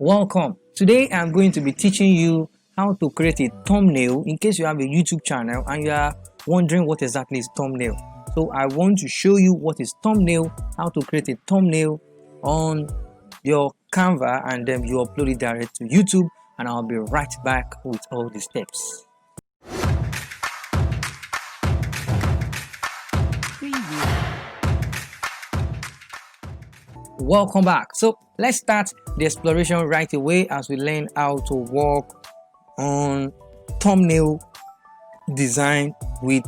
Welcome. Today I'm going to be teaching you how to create a thumbnail in case you have a YouTube channel and you are wondering what exactly is thumbnail. So I want to show you what is thumbnail, how to create a thumbnail on your Canva, and then you upload it direct to YouTube, and I'll be right back with all the steps. Welcome back. So let's start the exploration right away as we learn how to work on thumbnail design with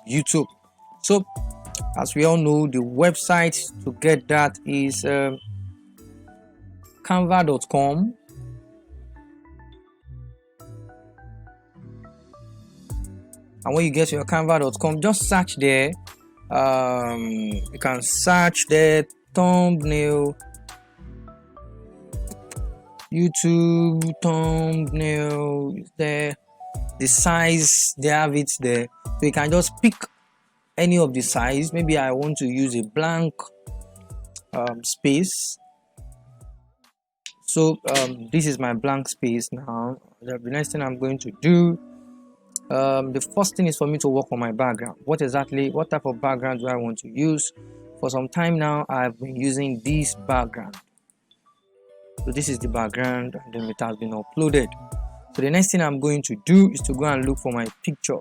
YouTube. So as we all know, the website to get that is canva.com. And when you get to your canva.com, just search there. You can search there thumbnail, YouTube thumbnail is there. The size, they have it there, so you can just pick any of the size. Maybe I want to use a blank space, so this is my blank space. Now the next thing I'm going to do, the first thing is for me to work on my background. What type of background do I want to use? For some time now I've been using this background, so this is the background, and then it has been uploaded. So the next thing I'm going to do is to go and look for my picture,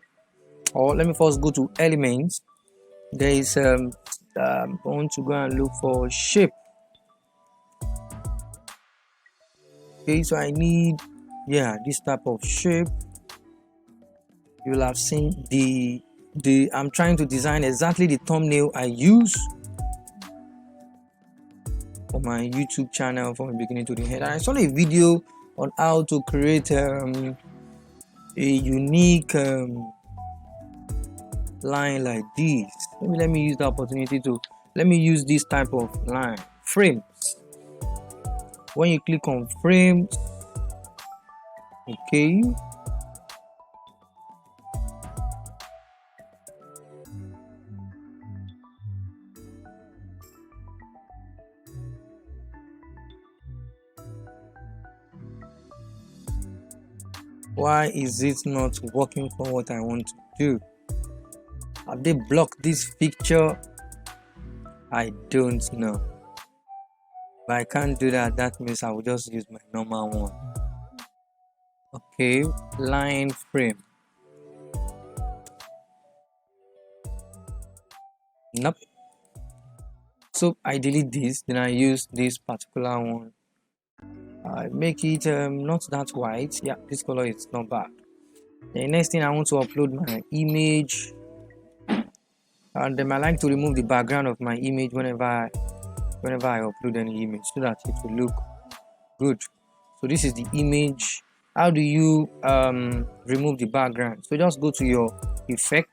or let me first go to elements. There is I'm going to go and look for shape. Okay, so I need this type of shape. You'll have seen I'm trying to design exactly the thumbnail I use for my YouTube channel from the beginning to the end. And I saw a video on how to create a unique line like this. Let me use the opportunity to use this type of line frames. When you click on frames, okay, why is it not working for what I want to do? Have they blocked this picture? I don't know, but I can't do that. That means I will just use my normal one. Okay, line frame. Nope. So I delete this, then I use this particular one. I make it not that white. Yeah, this color is not bad. The next thing, I want to upload my image, and then I like to remove the background of my image whenever I upload any image, so that it will look good. So this is the image. How do you remove the background? So just go to your effect,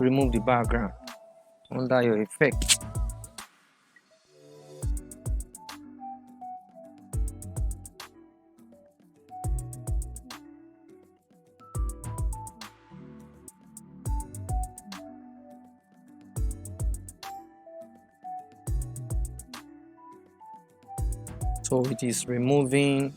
remove the background under your effect. So it is removing.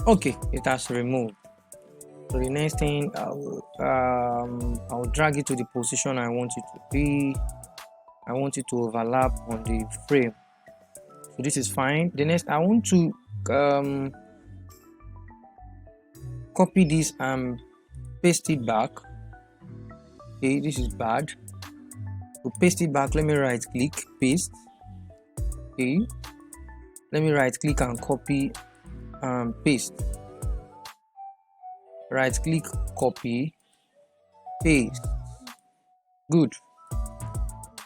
Okay, it has removed. So the next thing, I'll drag it to the position I want it to be. I want it to overlap on the frame. So this is fine. The next, I want to copy this and paste it back. Okay, this is bad. To paste it back, let me right click, paste. Okay, let me right click and copy and paste. Right click, copy, paste. Good.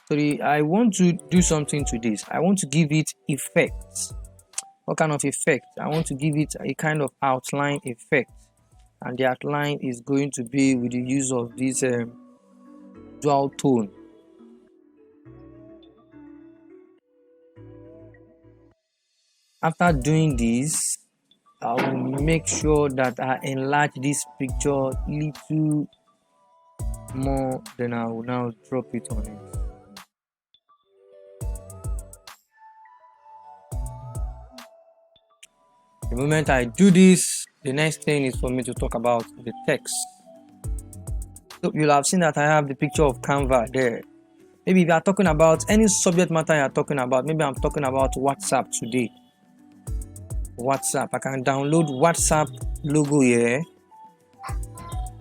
So I want to do something to this. I want to give it effects. What kind of effect? I want to give it a kind of outline effect, and the outline is going to be with the use of this dual tone. After doing this, I will make sure that I enlarge this picture little more, then I will now drop it on it. The moment I do this, the next thing is for me to talk about the text. So you'll have seen that I have the picture of Canva there. Maybe if you are talking about any subject matter you are talking about, maybe I'm talking about WhatsApp today. WhatsApp, I can download WhatsApp logo here.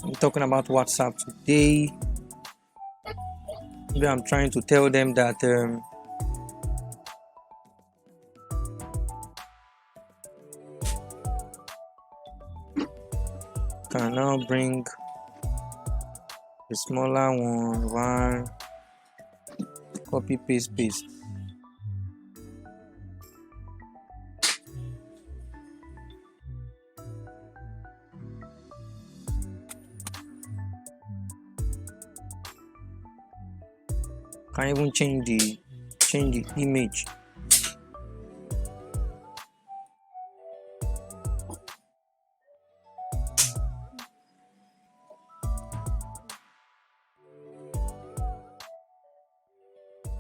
I'm talking about WhatsApp today. Maybe I'm trying to tell them that can now bring the smaller one, copy paste. Can even change the image.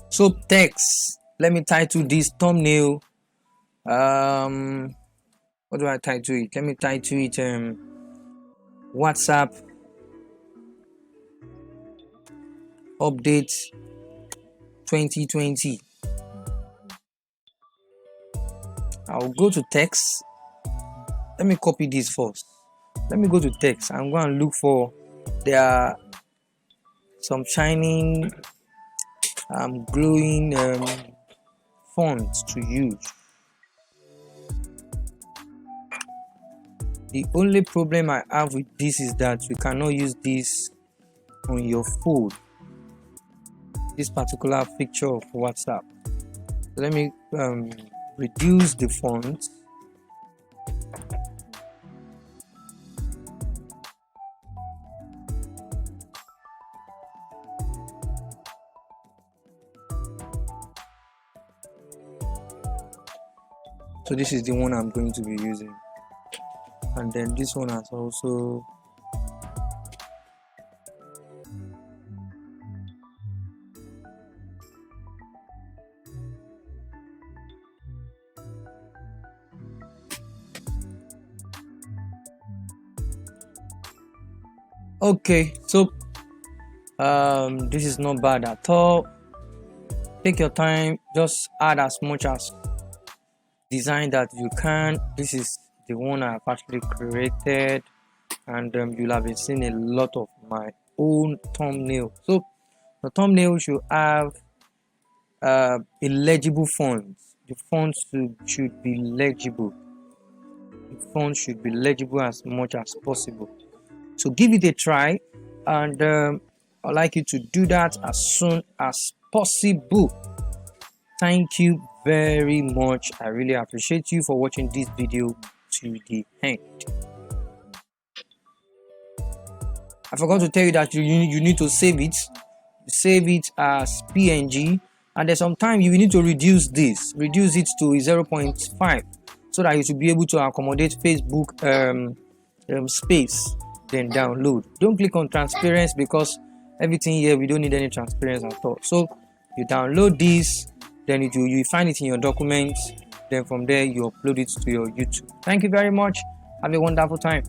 So text, let me title this thumbnail. What do I title it? Let me title it WhatsApp update 2020. I'll go to text. Let me copy this first. Let me go to text. I'm going to look for, there are some shining glowing fonts to use. The only problem I have with this is that you cannot use this on your phone, this particular picture of WhatsApp. So let me reduce the font. So this is the one I'm going to be using, and then this one has also okay. So this is not bad at all. Take your time, just add as much as design that you can. This is the one I've actually created, and you'll have been seeing a lot of my own thumbnail. So the thumbnail should have a legible font. The font should be legible. The font should be legible as much as possible. So give it a try, and I'd like you to do that as soon as possible. Thank you very much. I really appreciate you for watching this video to the end. I forgot to tell you that you need to save it. Save it as PNG, and then sometime you need to reduce it to 0.5 so that you should be able to accommodate Facebook space, then download. Don't click on transparency, because everything here we don't need any transparency at all. So you download this, then you find it in your documents, then from there you upload it to your YouTube. Thank you very much. Have a wonderful time.